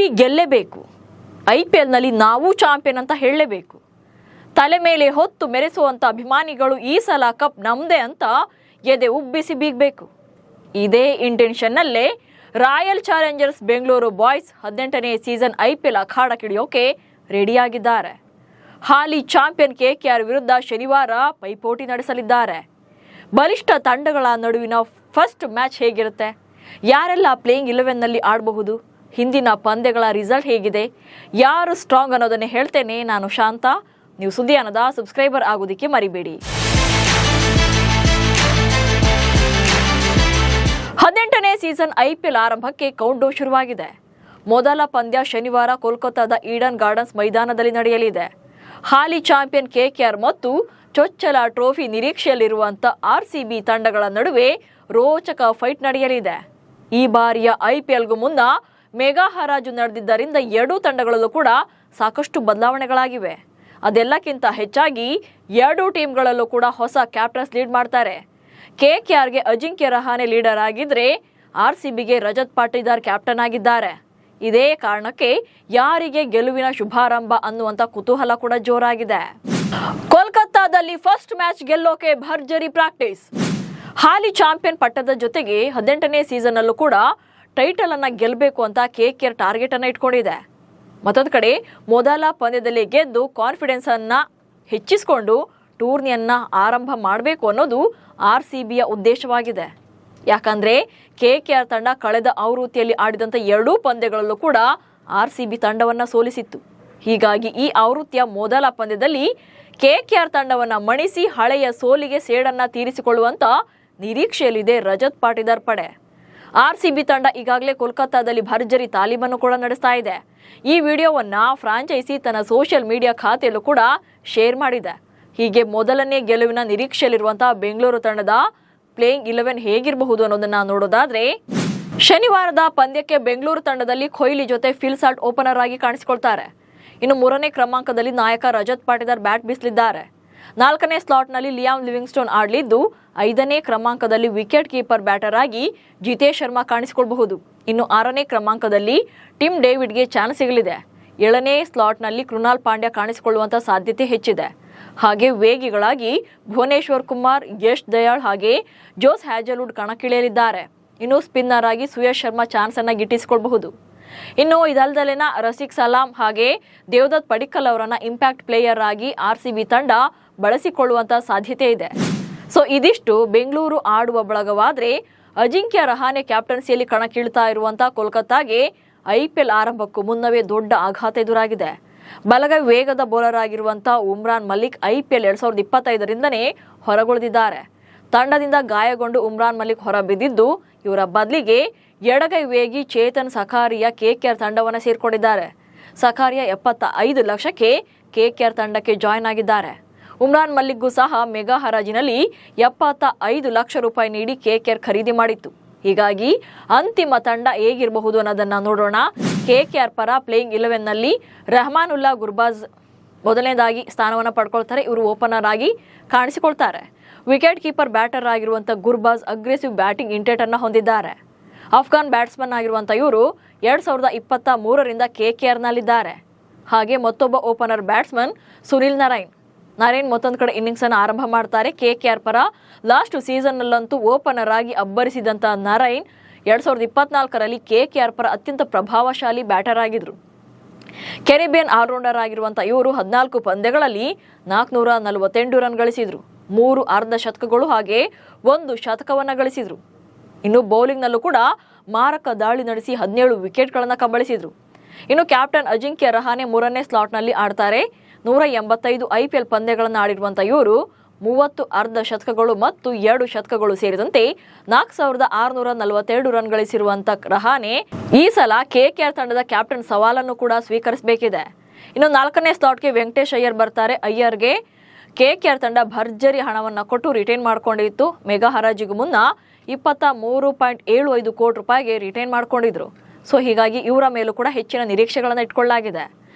Trophy ಗೆಲ್ಲೇಬೇಕು. IPLನಲ್ಲಿ ನಾವು champion ಅಂತ ಹೇಳಲೇಬೇಕು. ತಲೆ ಮೇಲೆ ಹೊತ್ತು ಮೆರೆಸುವಂಥ ಅಭಿಮಾನಿಗಳು ಈ ಸಲ ಕಪ್ ನಮ್ಮದೇ ಅಂತ ಎದೆ ಉಬ್ಬಿಸಿ ಬೀಗಬೇಕು. ಇದೇ ಇಂಟೆನ್ಷನ್ನಲ್ಲೇ ರಾಯಲ್ ಚಾಲೆಂಜರ್ಸ್ ಬೆಂಗಳೂರು ಬಾಯ್ಸ್ 18ನೇ ಸೀಸನ್ IPL ಅಖಾಡಕ್ಕಿಳಿಯೋಕೆ ರೆಡಿಯಾಗಿದ್ದಾರೆ. ಹಾಲಿ ಚಾಂಪಿಯನ್ KKR ವಿರುದ್ಧ ಶನಿವಾರ ಪೈಪೋಟಿ ನಡೆಸಲಿದ್ದಾರೆ. ಬಲಿಷ್ಠ ತಂಡಗಳ ನಡುವಿನ ಫಸ್ಟ್ ಮ್ಯಾಚ್ ಹೇಗಿರುತ್ತೆ, ಯಾರೆಲ್ಲ ಪ್ಲೇಯಿಂಗ್ 11ನಲ್ಲಿ ಆಡಬಹುದು, ಹಿಂದಿನ ಪಂದ್ಯಗಳ ರಿಸಲ್ಟ್ ಹೇಗಿದೆ, ಯಾರು ಸ್ಟ್ರಾಂಗ್ ಅನ್ನೋದನ್ನೇ ಹೇಳ್ತೇನೆ. ನಾನು ಶಾಂತ. ನೀವು ಸುದ್ದಿಯಾನದ ಸಬ್ಸ್ಕ್ರೈಬರ್ ಆಗೋದಕ್ಕೆ ಮರಿಬೇಡಿ. 18ನೇ ಸೀಸನ್ IPL ಆರಂಭಕ್ಕೆ ಕೌಂಟ್ಡೌನ್ ಶುರುವಾಗಿದೆ. ಮೊದಲ ಪಂದ್ಯ ಶನಿವಾರ ಕೋಲ್ಕತ್ತಾದ ಈಡನ್ ಗಾರ್ಡನ್ಸ್ ಮೈದಾನದಲ್ಲಿ ನಡೆಯಲಿದೆ. ಹಾಲಿ ಚಾಂಪಿಯನ್ KKR ಮತ್ತು ಚೊಚ್ಚಲ ಟ್ರೋಫಿ ನಿರೀಕ್ಷೆಯಲ್ಲಿರುವಂಥ RCB ತಂಡಗಳ ನಡುವೆ ರೋಚಕ ಫೈಟ್ ನಡೆಯಲಿದೆ. ಈ ಬಾರಿಯ IPLಗೂ ಮುನ್ನ ಮೆಗಾ ಹರಾಜು ನಡೆದಿದ್ದರಿಂದ ಎರಡೂ ತಂಡಗಳಲ್ಲೂ ಕೂಡ ಸಾಕಷ್ಟು ಬದಲಾವಣೆಗಳಾಗಿವೆ. ಅದೆಲ್ಲಕ್ಕಿಂತ ಹೆಚ್ಚಾಗಿ ಎರಡೂ ಟೀಮ್ಗಳಲ್ಲೂ ಕೂಡ ಹೊಸ ಕ್ಯಾಪ್ಟನ್ಸ್ ಲೀಡ್ ಮಾಡ್ತಾರೆ. KKRಗೆ ಅಜಿಂಕ್ಯ ರಹಾನೆ ಲೀಡರ್ ಆಗಿದ್ರೆ RCBಗೆ ರಜತ್ ಪಾಟೀದಾರ್ ಕ್ಯಾಪ್ಟನ್ ಆಗಿದ್ದಾರೆ. ಇದೇ ಕಾರಣಕ್ಕೆ ಯಾರಿಗೆ ಗೆಲುವಿನ ಶುಭಾರಂಭ ಅನ್ನುವಂಥ ಕುತೂಹಲ ಕೂಡ ಜೋರಾಗಿದೆ. ಕೋಲ್ಕತ್ತಾದಲ್ಲಿ ಫಸ್ಟ್ ಮ್ಯಾಚ್ ಗೆಲ್ಲೋಕೆ ಭರ್ಜರಿ ಪ್ರಾಕ್ಟೀಸ್. ಹಾಲಿ ಚಾಂಪಿಯನ್ ಪಟ್ಟದ ಜೊತೆಗೆ 18ನೇ ಸೀಸನ್ ಅಲ್ಲೂ ಕೂಡ ಟೈಟಲ್ ಅನ್ನ ಗೆಲ್ಲಬೇಕು ಅಂತ KKR ಟಾರ್ಗೆಟ್ ಅನ್ನ ಇಟ್ಕೊಂಡಿದೆ. ಮತ್ತೊಂದು ಕಡೆ ಮೊದಲ ಪಂದ್ಯದಲ್ಲಿ ಗೆದ್ದು ಕಾನ್ಫಿಡೆನ್ಸ್ ಅನ್ನ ಹೆಚ್ಚಿಸಿಕೊಂಡು ಟೂರ್ನಿಯನ್ನ ಆರಂಭ ಮಾಡಬೇಕು ಅನ್ನೋದು RCBಯ ಉದ್ದೇಶವಾಗಿದೆ. ಯಾಕಂದ್ರೆ KKR ತಂಡ ಕಳೆದ ಆವೃತ್ತಿಯಲ್ಲಿ ಆಡಿದಂಥ ಎರಡೂ ಪಂದ್ಯಗಳಲ್ಲೂ ಕೂಡ RCB ತಂಡವನ್ನ ಸೋಲಿಸಿತ್ತು. ಹೀಗಾಗಿ ಈ ಆವೃತ್ತಿಯ ಮೊದಲ ಪಂದ್ಯದಲ್ಲಿ KKR ತಂಡವನ್ನ ಮಣಿಸಿ ಹಳೆಯ ಸೋಲಿಗೆ ಸೇಡನ್ನ ತೀರಿಸಿಕೊಳ್ಳುವಂತ ನಿರೀಕ್ಷೆಯಲ್ಲಿದೆ ರಜತ್ ಪಾಟೀದಾರ್ ಪಡೆ. RCB ತಂಡ ಈಗಾಗಲೇ ಕೋಲ್ಕತ್ತಾದಲ್ಲಿ ಭರ್ಜರಿ ತಾಲೀಮನ್ನು ಕೂಡ ನಡೆಸ್ತಾ ಇದೆ. ಈ ವಿಡಿಯೋವನ್ನ ಫ್ರಾಂಚೈಸಿ ತನ್ನ ಸೋಷಿಯಲ್ ಮೀಡಿಯಾ ಖಾತೆಯಲ್ಲೂ ಕೂಡ ಶೇರ್ ಮಾಡಿದೆ. ಹೀಗೆ ಮೊದಲನೇ ಗೆಲುವಿನ ನಿರೀಕ್ಷೆಯಲ್ಲಿರುವಂತಹ ಬೆಂಗಳೂರು ತಂಡದ ಪ್ಲೇಯಿಂಗ್ 11 ಹೇಗಿರಬಹುದು ಅನ್ನೋದನ್ನ ನೋಡೋದಾದ್ರೆ, ಶನಿವಾರದ ಪಂದ್ಯಕ್ಕೆ ಬೆಂಗಳೂರು ತಂಡದಲ್ಲಿ ಕೊಹ್ಲಿ ಜೊತೆ ಫಿಲ್ ಸಾಲ್ಟ್ ಓಪನರ್ ಆಗಿ ಕಾಣಿಸಿಕೊಳ್ತಾರೆ. ಇನ್ನು 3ನೇ ಕ್ರಮಾಂಕದಲ್ಲಿ ನಾಯಕ ರಜತ್ ಪಾಟೀದಾರ್ ಬ್ಯಾಟ್ ಬೀಸಲಿದ್ದಾರೆ. 4ನೇ ಸ್ಲಾಟ್ನಲ್ಲಿ ಲಿಯಾಮ್ ಲಿವಿಂಗ್ಸ್ಟೋನ್ ಆಡಲಿದ್ದು 5ನೇ ಕ್ರಮಾಂಕದಲ್ಲಿ ವಿಕೆಟ್ ಕೀಪರ್ ಬ್ಯಾಟರ್ ಆಗಿ ಜಿತೇಶ್ ಶರ್ಮಾ ಕಾಣಿಸಿಕೊಳ್ಳಬಹುದು. ಇನ್ನು 6ನೇ ಕ್ರಮಾಂಕದಲ್ಲಿ ಟಿಮ್ ಡೇವಿಡ್ಗೆ ಚಾನ್ಸ್ ಸಿಗಲಿದೆ. 7ನೇ ಸ್ಲಾಟ್ನಲ್ಲಿ ಕೃಣಾಲ್ ಪಾಂಡ್ಯ ಕಾಣಿಸಿಕೊಳ್ಳುವಂತ ಸಾಧ್ಯತೆ ಹೆಚ್ಚಿದೆ. ಹಾಗೆ ವೇಗಿಗಳಾಗಿ ಭುವನೇಶ್ವರ್ ಕುಮಾರ್, ಯಶ್ ದಯಾಳ್ ಹಾಗೆ ಜೋಸ್ ಹ್ಯಾಜಲ್ವುಡ್ ಕಣಕ್ಕಿಳಿಯಲಿದ್ದಾರೆ. ಇನ್ನು ಸ್ಪಿನ್ನರ್ ಆಗಿ ಸುಯಶ್ ಶರ್ಮಾ ಚಾನ್ಸ್ ಅನ್ನ ಗಿಟ್ಟಿಸಿಕೊಳ್ಳಬಹುದು. ಇನ್ನು ಇದಲ್ದಲೆನ ರಸಿಕ್ ಸಲಾಂ ಹಾಗೆ ದೇವದತ್ ಪಡಿಕ್ಕಲ್ ಅವರನ್ನ ಇಂಪ್ಯಾಕ್ಟ್ ಪ್ಲೇಯರ್ ಆಗಿ RCB ತಂಡ ಬಳಸಿಕೊಳ್ಳುವಂತ ಸಾಧ್ಯತೆ ಇದೆ. ಸೊ ಇದಿಷ್ಟು ಬೆಂಗಳೂರು ಆಡುವ ಬಳಗವಾದ್ರೆ, ಅಜಿಂಕ್ಯ ರಹಾನೆ ಕ್ಯಾಪ್ಟನ್ಸಿಯಲ್ಲಿ ಕಣಕ್ಕಿಳ್ತಾ ಇರುವಂತ ಕೋಲ್ಕತ್ತಾಗೆ IPL ಆರಂಭಕ್ಕೂ ಮುನ್ನವೇ ದೊಡ್ಡ ಆಘಾತ ಎದುರಾಗಿದೆ. ಬಲಗೈ ವೇಗದ ಬೌಲರ್ ಆಗಿರುವಂತ ಉಮ್ರಾನ್ ಮಲ್ಲಿಕ್ IPL 2025ರಿಂದನೇ ಹೊರಗುಳಿದಿದ್ದಾರೆ. ತಂಡದಿಂದ ಗಾಯಗೊಂಡು ಉಮ್ರಾನ್ ಮಲ್ಲಿಕ್ ಹೊರಬಿದ್ದಿದ್ದು, ಇವರ ಬದಲಿಗೆ ಎಡಗೈ ವೇಗಿ ಚೇತನ್ ಸಖಾರಿಯಾ KKR ತಂಡವನ್ನು ಸೇರ್ಕೊಂಡಿದ್ದಾರೆ. ಸಖಾರಿಯಾ 75 ಲಕ್ಷಕ್ಕೆ KKR ತಂಡಕ್ಕೆ ಜಾಯ್ನ್ ಆಗಿದ್ದಾರೆ. ಉಮ್ರಾನ್ ಮಲ್ಲಿಕ್ಗೂ ಸಹ ಮೆಗಾ ಹರಾಜಿನಲ್ಲಿ 75 ಲಕ್ಷ ರೂಪಾಯಿ ನೀಡಿ KKR ಖರೀದಿ ಮಾಡಿತ್ತು. ಹೀಗಾಗಿ ಅಂತಿಮ ತಂಡ ಹೇಗಿರಬಹುದು ಅನ್ನೋದನ್ನ ನೋಡೋಣ. KKR ಪರ ಪ್ಲೇಯಿಂಗ್ 11ನಲ್ಲಿ ರೆಹಮಾನುಲ್ಲಾ ಗುರ್ಬಾಜ್ ಮೊದಲನೇದಾಗಿ ಸ್ಥಾನವನ್ನು ಪಡ್ಕೊಳ್ತಾರೆ. ಇವರು ಓಪನರ್ ಆಗಿ ಕಾಣಿಸಿಕೊಳ್ತಾರೆ. ವಿಕೆಟ್ ಕೀಪರ್ ಬ್ಯಾಟರ್ ಆಗಿರುವಂಥ ಗುರ್ಬಾಜ್ ಅಗ್ರೆಸಿವ್ ಬ್ಯಾಟಿಂಗ್ ಇಂಟೆಂಟ್ ಅನ್ನು ಹೊಂದಿದ್ದಾರೆ. ಅಫ್ಘಾನ್ ಬ್ಯಾಟ್ಸ್ಮನ್ ಆಗಿರುವಂಥ ಇವರು 2023ರಿಂದ KKRನಲ್ಲಿದ್ದಾರೆ. ಹಾಗೆ ಮತ್ತೊಬ್ಬ ಓಪನರ್ ಬ್ಯಾಟ್ಸ್ಮನ್ ಸುನಿಲ್ ನರೈನ್ ಮತ್ತೊಂದು ಕಡೆ ಇನ್ನಿಂಗ್ಸ್ ಅನ್ನು ಆರಂಭ ಮಾಡ್ತಾರೆ. KKR ಪರ ಲಾಸ್ಟ್ ಸೀಸನ್ನಲ್ಲಂತೂ ಓಪನರ್ ಆಗಿ ಅಬ್ಬರಿಸಿದಂಥ ನರೈನ್ 2024ರಲ್ಲಿ KKR ಪರ ಅತ್ಯಂತ ಪ್ರಭಾವಶಾಲಿ ಬ್ಯಾಟರ್ ಆಗಿದ್ರು. ಕೆರಿಬಿಯನ್ ಆಲ್ರೌಂಡರ್ ಆಗಿರುವಂಥ ಇವರು 14 ಪಂದ್ಯಗಳಲ್ಲಿ 448 ರನ್ ಗಳಿಸಿದ್ರು. 3 ಅರ್ಧ ಶತಕಗಳು ಹಾಗೆ 1 ಶತಕವನ್ನು ಗಳಿಸಿದ್ರು. ಇನ್ನು ಬೌಲಿಂಗ್ನಲ್ಲೂ ಕೂಡ ಮಾರಕ ದಾಳಿ ನಡೆಸಿ 17 ವಿಕೆಟ್ಗಳನ್ನು ಕಬಳಿಸಿದ್ರು. ಇನ್ನು ಕ್ಯಾಪ್ಟನ್ ಅಜಿಂಕ್ಯ ರಹಾನೆ 3ನೇ ಸ್ಲಾಟ್ನಲ್ಲಿ ಆಡ್ತಾರೆ. 185 IPL ಪಂದ್ಯಗಳನ್ನು ಆಡಿರುವಂಥ ಇವರು 30 ಅರ್ಧ ಶತಕಗಳು ಮತ್ತು 2 ಶತಕಗಳು ಸೇರಿದಂತೆ 4642 ರನ್ ಗಳಿಸಿರುವಂಥ ರಹಾನೆ ಈ ಸಲ KKR ತಂಡದ ಕ್ಯಾಪ್ಟನ್ ಸವಾಲನ್ನು ಕೂಡ ಸ್ವೀಕರಿಸಬೇಕಿದೆ. ಇನ್ನು 4ನೇ ಸ್ಲಾಟ್ಗೆ ವೆಂಕಟೇಶ್ ಅಯ್ಯರ್ ಬರ್ತಾರೆ. ಅಯ್ಯರ್ಗೆ KKR ತಂಡ ಭರ್ಜರಿ ಹಣವನ್ನು ಕೊಟ್ಟು ರಿಟೈನ್ ಮಾಡಿಕೊಂಡಿತ್ತು. ಮೆಗಾ ಹರಾಜಿಗೂ ಮುನ್ನ 23.75 ಕೋಟಿ ರೂಪಾಯಿಗೆ ರಿಟೈನ್ ಮಾಡಿಕೊಂಡಿದ್ರು. ಸೊ ಹೀಗಾಗಿ ಇವರ ಮೇಲೂ ಕೂಡ ಹೆಚ್ಚಿನ ನಿರೀಕ್ಷೆಗಳನ್ನು ಇಟ್ಕೊಳ್ಳಲಾಗಿದೆ.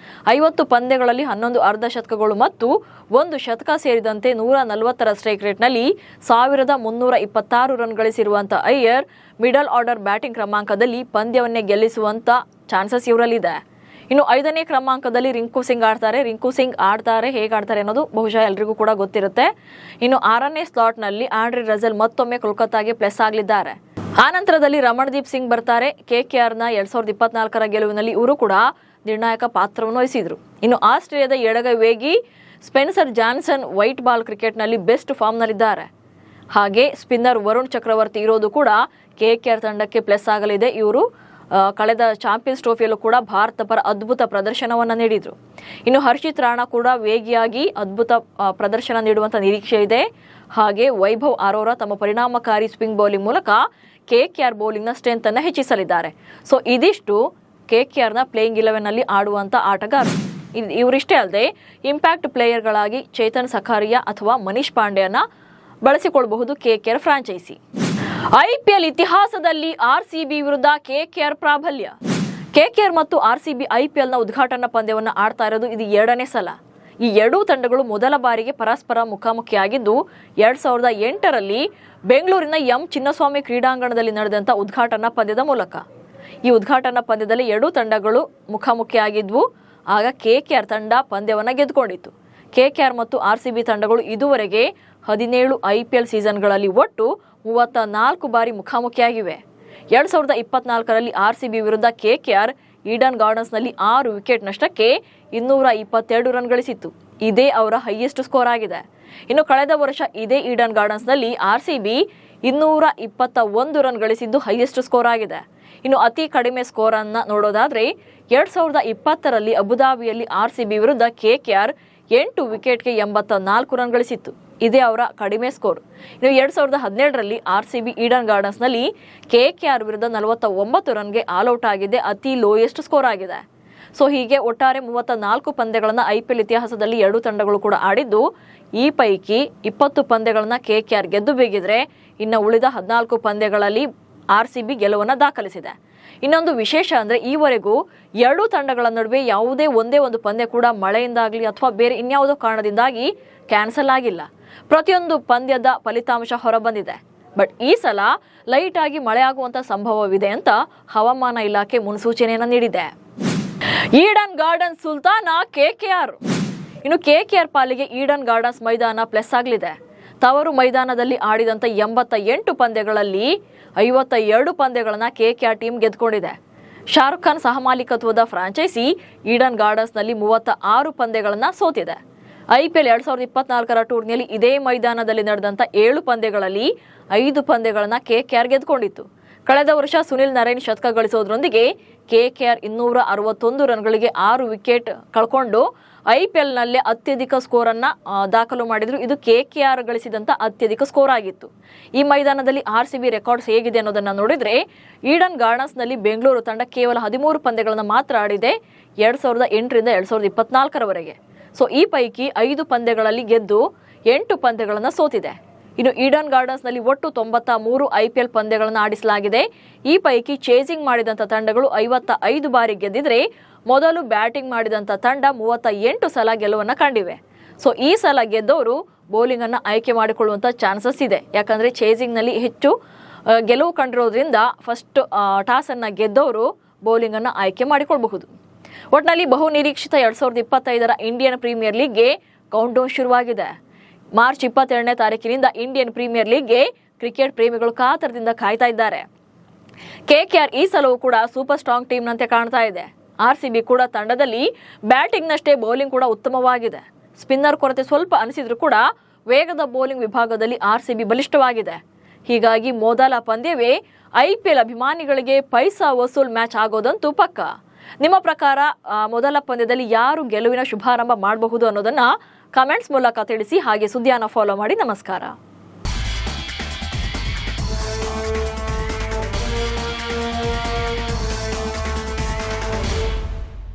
50 ಪಂದ್ಯಗಳಲ್ಲಿ 11 ಅರ್ಧ ಶತಕಗಳು ಮತ್ತು 1 ಶತಕ ಸೇರಿದಂತೆ 140ರ ಸ್ಟ್ರೈಕ್ ರೇಟ್ನಲ್ಲಿ 1326 ರನ್ ಗಳಿಸಿರುವಂಥ ಅಯ್ಯರ್ ಮಿಡಲ್ ಆರ್ಡರ್ ಬ್ಯಾಟಿಂಗ್ ಕ್ರಮಾಂಕದಲ್ಲಿ ಪಂದ್ಯವನ್ನೇ ಗೆಲ್ಲಿಸುವಂಥ ಚಾನ್ಸಸ್ ಇವರಲ್ಲಿದೆ. ಇನ್ನು 5ನೇ ಕ್ರಮಾಂಕದಲ್ಲಿ ರಿಂಕು ಸಿಂಗ್ ಆಡ್ತಾರೆ. ಹೇಗೆ ಆಡ್ತಾರೆ ಅನ್ನೋದು ಬಹುಶಃ ಎಲ್ರಿಗೂ ಕೂಡ ಗೊತ್ತಿರುತ್ತೆ. ಇನ್ನು 6ನೇ ಸ್ಲಾಟ್ನಲ್ಲಿ ಆಂಡ್ರೆ ರಸೆಲ್ ಮತ್ತೊಮ್ಮೆ ಕೋಲ್ಕತ್ತಾಗೆ ಪ್ಲಸ್ ಆಗಲಿದ್ದಾರೆ. ಆನಂತರದಲ್ಲಿ ರಮಣ್ದೀಪ್ ಸಿಂಗ್ ಬರ್ತಾರೆ. KKRನ 2024ರ ಗೆಲುವಿನಲ್ಲಿ ಇವರು ಕೂಡ ನಿರ್ಣಾಯಕ ಪಾತ್ರವನ್ನು ವಹಿಸಿದ್ರು. ಇನ್ನು ಆಸ್ಟ್ರೇಲಿಯಾದ ಎಡಗೈ ವೇಗಿ ಸ್ಪೆನ್ಸರ್ ಜಾನ್ಸನ್ ವೈಟ್ ಬಾಲ್ ಕ್ರಿಕೆಟ್ನಲ್ಲಿ ಬೆಸ್ಟ್ ಫಾರ್ಮ್ನಲ್ಲಿದ್ದಾರೆ. ಹಾಗೆ ಸ್ಪಿನ್ನರ್ ವರುಣ್ ಚಕ್ರವರ್ತಿ ಇರೋದು ಕೂಡ KKR ತಂಡಕ್ಕೆ ಪ್ಲಸ್ ಆಗಲಿದೆ. ಇವರು ಕಳೆದ ಚಾಂಪಿಯನ್ಸ್ ಟ್ರೋಫಿಯಲ್ಲೂ ಕೂಡ ಭಾರತ ಪರ ಅದ್ಭುತ ಪ್ರದರ್ಶನವನ್ನು ನೀಡಿದರು. ಇನ್ನು ಹರ್ಷಿತ್ ರಾಣಾ ಕೂಡ ವೇಗಿಯಾಗಿ ಅದ್ಭುತ ಪ್ರದರ್ಶನ ನೀಡುವಂಥ ನಿರೀಕ್ಷೆ ಇದೆ. ಹಾಗೆ ವೈಭವ್ ಅರೋರಾ ತಮ್ಮ ಪರಿಣಾಮಕಾರಿ ಸ್ಪಿನ್ ಬೌಲಿಂಗ್ ಮೂಲಕ KKR ಬೌಲಿಂಗ್ನ ಸ್ಟ್ರೆಂತ್ ಅನ್ನು ಹೆಚ್ಚಿಸಲಿದ್ದಾರೆ. ಸೊ ಇದಿಷ್ಟು KKRನ ಪ್ಲೇಯಿಂಗ್ 11ನಲ್ಲಿ ಆಡುವಂಥ ಆಟಗಾರರು. ಇವರಿಷ್ಟೇ ಅಲ್ಲದೆ ಇಂಪ್ಯಾಕ್ಟ್ ಪ್ಲೇಯರ್ಗಳಾಗಿ ಚೇತನ್ ಸಖಾರಿಯಾ ಅಥವಾ ಮನೀಶ್ ಪಾಂಡೆಯನ್ನ ಬಳಸಿಕೊಳ್ಳಬಹುದು KKR ಫ್ರಾಂಚೈಸಿ. IPL ಇತಿಹಾಸದಲ್ಲಿ RCB ವಿರುದ್ಧ KKR ಪ್ರಾಬಲ್ಯ. KKR ಮತ್ತು RCB IPLನ ಉದ್ಘಾಟನಾ ಪಂದ್ಯವನ್ನು ಆಡ್ತಾ ಇರೋದು ಇದು 2ನೇ ಸಲ. ಈ ಎರಡೂ ತಂಡಗಳು ಮೊದಲ ಬಾರಿಗೆ ಪರಸ್ಪರ ಮುಖಾಮುಖಿಯಾಗಿದ್ದು 2008ರಲ್ಲಿ ಬೆಂಗಳೂರಿನ ಚಿನ್ನಸ್ವಾಮಿ ಕ್ರೀಡಾಂಗಣದಲ್ಲಿ ನಡೆದಂಥ ಉದ್ಘಾಟನಾ ಪಂದ್ಯದ ಮೂಲಕ. ಈ ಉದ್ಘಾಟನಾ ಪಂದ್ಯದಲ್ಲಿ ಎರಡೂ ತಂಡಗಳು ಮುಖಾಮುಖಿಯಾಗಿದ್ವು. ಆಗ KKR ತಂಡ ಪಂದ್ಯವನ್ನು ಗೆದ್ದುಕೊಂಡಿತ್ತು. KKR ಮತ್ತು RCB ತಂಡಗಳು ಇದುವರೆಗೆ 17 IPL ಸೀಸನ್ಗಳಲ್ಲಿ ಒಟ್ಟು 34 ಬಾರಿ ಮುಖಾಮುಖಿಯಾಗಿವೆ. 2024ರಲ್ಲಿ RCB ವಿರುದ್ಧ KKR ಈಡನ್ ಗಾರ್ಡನ್ಸ್ನಲ್ಲಿ 6 ವಿಕೆಟ್ ನಷ್ಟಕ್ಕೆ 222 ರನ್ ಗಳಿಸಿತ್ತು. ಇದೇ ಅವರ ಹೈಯೆಸ್ಟ್ ಸ್ಕೋರ್ ಆಗಿದೆ. ಇನ್ನು ಕಳೆದ ವರ್ಷ ಇದೇ ಈಡನ್ ಗಾರ್ಡನ್ಸ್ನಲ್ಲಿ RCB 221 ರನ್ ಗಳಿಸಿದ್ದು ಹೈಯೆಸ್ಟ್ ಸ್ಕೋರ್ ಆಗಿದೆ. ಇನ್ನು ಅತಿ ಕಡಿಮೆ ಸ್ಕೋರ್ ಅನ್ನ ನೋಡೋದಾದ್ರೆ 2020ರಲ್ಲಿ ಅಬುಧಾಬಿಯಲ್ಲಿ RCB ವಿರುದ್ಧ KKR 8 ವಿಕೆಟ್ಗೆ 84 ರನ್ ಗಳಿಸಿತ್ತು. ಇದೇ ಅವರ ಕಡಿಮೆ ಸ್ಕೋರ್. ಇನ್ನು 2017ರಲ್ಲಿ RCB ಈಡನ್ ಗಾರ್ಡನ್ಸ್ನಲ್ಲಿ KKR ವಿರುದ್ಧ 49 ರನ್ಗೆ ಆಲ್ಔಟ್ ಆಗಿದೆ. ಅತಿ ಲೋಯೆಸ್ಟ್ ಸ್ಕೋರ್ ಆಗಿದೆ. ಸೊ ಹೀಗೆ ಒಟ್ಟಾರೆ 34 ಪಂದ್ಯಗಳನ್ನು IPL ಇತಿಹಾಸದಲ್ಲಿ ಎರಡೂ ತಂಡಗಳು ಕೂಡ ಆಡಿದ್ದು, ಈ ಪೈಕಿ 20 ಪಂದ್ಯಗಳನ್ನು KKR ಗೆದ್ದು ಬೀಗಿದ್ರೆ ಇನ್ನು ಉಳಿದ 14 ಪಂದ್ಯಗಳಲ್ಲಿ RCB ಗೆಲುವನ್ನು ದಾಖಲಿಸಿದೆ. ಇನ್ನೊಂದು ವಿಶೇಷ ಅಂದರೆ ಈವರೆಗೂ ಎರಡೂ ತಂಡಗಳ ನಡುವೆ ಒಂದೇ ಒಂದು ಪಂದ್ಯ ಕೂಡ ಮಳೆಯಿಂದಾಗಲಿ ಅಥವಾ ಬೇರೆ ಇನ್ಯಾವುದೋ ಕಾರಣದಿಂದಾಗಿ ಕ್ಯಾನ್ಸಲ್ ಆಗಿಲ್ಲ. ಪ್ರತಿಯೊಂದು ಪಂದ್ಯದ ಫಲಿತಾಂಶ ಹೊರಬಂದಿದೆ. ಬಟ್ ಈ ಸಲ ಲೈಟ್ ಆಗಿ ಮಳೆ ಆಗುವಂತ ಸಂಭವವಿದೆ ಅಂತ ಹವಾಮಾನ ಇಲಾಖೆ ಮುನ್ಸೂಚನೆಯನ್ನು ನೀಡಿದೆ. ಈಡನ್ ಗಾರ್ಡನ್ಸ್ ಸುಲ್ತಾನ KKR. ಇನ್ನು KKR ಪಾಲಿಗೆ ಈಡನ್ ಗಾರ್ಡನ್ಸ್ ಮೈದಾನ ಪ್ಲಸ್ ಆಗಲಿದೆ. ತವರು ಮೈದಾನದಲ್ಲಿ ಆಡಿದಂಥ 88 ಪಂದ್ಯಗಳಲ್ಲಿ 52 ಪಂದ್ಯಗಳನ್ನು KKR ಟೀಮ್ ಗೆದ್ದುಕೊಂಡಿದೆ. ಶಾರುಖ್ ಖಾನ್ ಸಹಮಾಲಿಕತ್ವದ ಫ್ರಾಂಚೈಸಿ ಈಡನ್ ಗಾರ್ಡನ್ಸ್ನಲ್ಲಿ 36 ಪಂದ್ಯಗಳನ್ನು ಸೋತಿದೆ. IPL 2024ರ ಟೂರ್ನಿಯಲ್ಲಿ ಇದೇ ಮೈದಾನದಲ್ಲಿ ನಡೆದಂಥ 7 ಪಂದ್ಯಗಳಲ್ಲಿ 5 ಪಂದ್ಯಗಳನ್ನು KKR ಗೆದ್ದುಕೊಂಡಿತ್ತು. ಕಳೆದ ವರ್ಷ ಸುನಿಲ್ ನರೇನ್ ಶತಕ ಗಳಿಸೋದ್ರೊಂದಿಗೆ KKR 261 ರನ್ಗಳಿಗೆ 6 ವಿಕೆಟ್ ಕಳ್ಕೊಂಡು IPLನಲ್ಲೇ ಅತ್ಯಧಿಕ ಸ್ಕೋರ್ ಅನ್ನ ದಾಖಲು ಮಾಡಿದ್ರು. ಇದು KKR ಗಳಿಸಿದಂತ ಅತ್ಯಧಿಕ ಸ್ಕೋರ್ ಆಗಿತ್ತು. ಈ ಮೈದಾನದಲ್ಲಿ RCB ರೆಕಾರ್ಡ್ಸ್ ಹೇಗಿದೆ ಅನ್ನೋದನ್ನ ನೋಡಿದ್ರೆ ಈಡನ್ ಗಾರ್ಡನ್ಸ್ನಲ್ಲಿ ಬೆಂಗಳೂರು ತಂಡ ಕೇವಲ 13 ಪಂದ್ಯಗಳನ್ನು ಮಾತ್ರ ಆಡಿದೆ 2008ರಿಂದ 2024ರವರೆಗೆ. ಸೊ ಈ ಪೈಕಿ 5 ಪಂದ್ಯಗಳಲ್ಲಿ ಗೆದ್ದು 8 ಪಂದ್ಯಗಳನ್ನು ಸೋತಿದೆ. ಇನ್ನು ಈಡನ್ ಗಾರ್ಡನ್ಸ್ನಲ್ಲಿ ಒಟ್ಟು 93 IPL ಪಂದ್ಯಗಳನ್ನು ಆಡಿಸಲಾಗಿದೆ. ಈ ಪೈಕಿ ಚೇಸಿಂಗ್ ಮಾಡಿದಂಥ ತಂಡಗಳು 55 ಬಾರಿ ಗೆದ್ದಿದ್ರೆ ಮೊದಲು ಬ್ಯಾಟಿಂಗ್ ಮಾಡಿದಂಥ ತಂಡ 38 ಸಲ ಗೆಲುವನ್ನು ಕಂಡಿವೆ. ಸೊ ಈ ಸಲ ಗೆದ್ದವರು ಬೌಲಿಂಗ್ ಅನ್ನು ಆಯ್ಕೆ ಮಾಡಿಕೊಳ್ಳುವಂಥ ಚಾನ್ಸಸ್ ಇದೆ. ಯಾಕಂದ್ರೆ ಚೇಸಿಂಗ್ನಲ್ಲಿ ಹೆಚ್ಚು ಗೆಲುವು ಕಂಡಿರೋದ್ರಿಂದ ಫಸ್ಟ್ ಟಾಸ್ ಅನ್ನ ಗೆದ್ದವರು ಬೌಲಿಂಗ್ ಅನ್ನು ಆಯ್ಕೆ ಮಾಡಿಕೊಳ್ಳಬಹುದು. ಒಟ್ಟಿನಲ್ಲಿ ಬಹು ನಿರೀಕ್ಷಿತ 2025ರ ಇಂಡಿಯನ್ ಪ್ರೀಮಿಯರ್ ಲೀಗ್ಗೆ ಕೌಂಟ್ ಡೌನ್ ಶುರುವಾಗಿದೆ. ಮಾರ್ಚ್ 22ನೇ ತಾರೀಕಿನಿಂದ ಇಂಡಿಯನ್ ಪ್ರೀಮಿಯರ್ ಲೀಗ್ಗೆ ಕ್ರಿಕೆಟ್ ಪ್ರೇಮಿಗಳು ಕಾತರದಿಂದ ಕಾಯ್ತಾ ಇದ್ದಾರೆ. KKR ಈ ಸಲವೂ ಕೂಡ ಸೂಪರ್ ಸ್ಟ್ರಾಂಗ್ ಟೀಮ್ ನಂತೆ ಕಾಣ್ತಾ ಇದೆ. RCB ಕೂಡ ತಂಡದಲ್ಲಿ ಬ್ಯಾಟಿಂಗ್ ನಷ್ಟೇ ಬೌಲಿಂಗ್ ಕೂಡ ಉತ್ತಮವಾಗಿದೆ. ಸ್ಪಿನ್ನರ್ ಕೊರತೆ ಸ್ವಲ್ಪ ಅನಿಸಿದ್ರು ಕೂಡ ವೇಗದ ಬೌಲಿಂಗ್ ವಿಭಾಗದಲ್ಲಿ RCB ಬಲಿಷ್ಠವಾಗಿದೆ. ಹೀಗಾಗಿ ಮೊದಲ ಪಂದ್ಯವೇ IPL ಅಭಿಮಾನಿಗಳಿಗೆ ಪೈಸಾ ವಸೂಲ್ ಮ್ಯಾಚ್ ಆಗೋದಂತೂ ಪಕ್ಕ. ನಿಮ್ಮ ಪ್ರಕಾರ ಮೊದಲ ಪಂದ್ಯದಲ್ಲಿ ಯಾರು ಗೆಲುವಿನ ಶುಭಾರಂಭ ಮಾಡಬಹುದು ಅನ್ನೋದನ್ನ ಕಮೆಂಟ್ಸ್ ಮೂಲಕ ತಿಳಿಸಿ. ಹಾಗೆ ಸುದ್ದಿಯನ್ನು ಫಾಲೋ ಮಾಡಿ. ನಮಸ್ಕಾರ.